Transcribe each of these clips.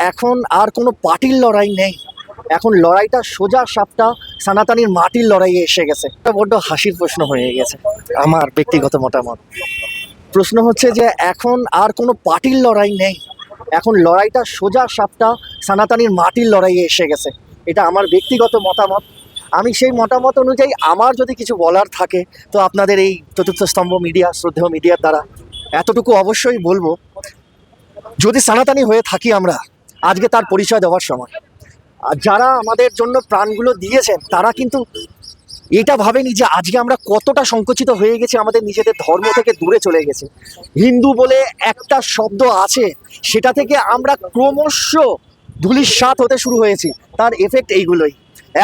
এখন আর কোনো পার্টির লড়াই নেই, এখন লড়াইটা সোজা সাপটা সনাতনীর মাটির লড়াইয়ে এসে গেছে। এটা বড্ড হাসির প্রশ্ন হয়ে গেছে আমার ব্যক্তিগত মতামত। প্রশ্ন হচ্ছে যে এখন আর কোনো পার্টির লড়াই নেই, এখন লড়াইটা সোজা সাপটা সনাতনীর মাটির লড়াইয়ে এসে গেছে। এটা আমার ব্যক্তিগত মতামত। আমি সেই মতামত অনুযায়ী আমার যদি কিছু বলার থাকে তো আপনাদের এই চতুর্থ স্তম্ভ মিডিয়া, শ্রদ্ধেয় মিডিয়ার দ্বারা এতটুকু অবশ্যই বলবো, যদি সনাতনী হয়ে থাকি আমরা, আজকে তার পরিচয় দেওয়ার সময়। আর যারা আমাদের জন্য প্রাণগুলো দিয়েছেন তারা কিন্তু এটা ভাবেনি যে আজকে আমরা কতটা সংকুচিত হয়ে গেছি, আমাদের নিজেদের ধর্ম থেকে দূরে চলে গেছি। হিন্দু বলে একটা শব্দ আছে, সেটা থেকে আমরা ক্রমশ ধূলিসাৎ হতে শুরু হয়েছি। তার এফেক্ট এইগুলোই।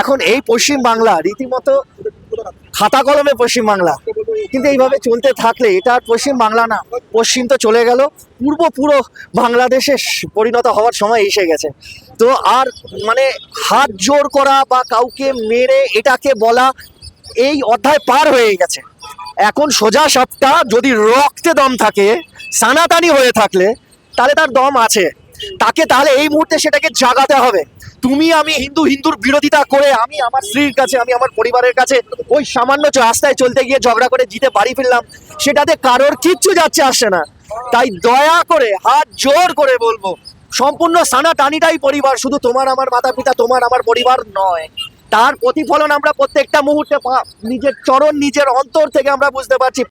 এখন এই পশ্চিম বাংলা রীতিমতো খাতা কলমে পশ্চিম বাংলা, কিন্তু এইভাবে চলতে থাকলে এটা আর পশ্চিম বাংলা না, পশ্চিম তো চলে গেল, পুরো বাংলাদেশে পরিণত হওয়ার সময় এসে গেছে। তো আর মানে হাত জোর করা বা কাউকে মেরে এটাকে বলা, এই অধ্যায় পার হয়ে গেছে। এখন সোজা সাপটা যদি রক্তে দম থাকে, সনাতনী হয়ে থাকলে, তাহলে তার দম আছে। তাকে তাহলে এই মুহূর্তে সেটাকে জাগাতে হবে। তুমি আমি হিন্দুর বিরোধিতা করে আমি আমার স্ত্রীর কাছে, আমি আমার পরিবারের কাছে ওই সামান্য রাস্তায় চলতে গিয়ে ঝগড়া করে জিতে বাড়ি ফিরলাম, সেটাতে কারোর কিচ্ছু যাচ্ছে আসছে না। তাই দয়া করে হাত জোর করে বলবো, সম্পূর্ণ সনাতনীটাই পরিবার, শুধু তোমার আমার মাতা পিতা, তোমার আমার পরিবার নয়। তার প্রতিফলন আমরা প্রত্যেকটা মুহূর্তে নিজের চরণ, নিজের অন্তর থেকে আমরা বুঝতে পারছি।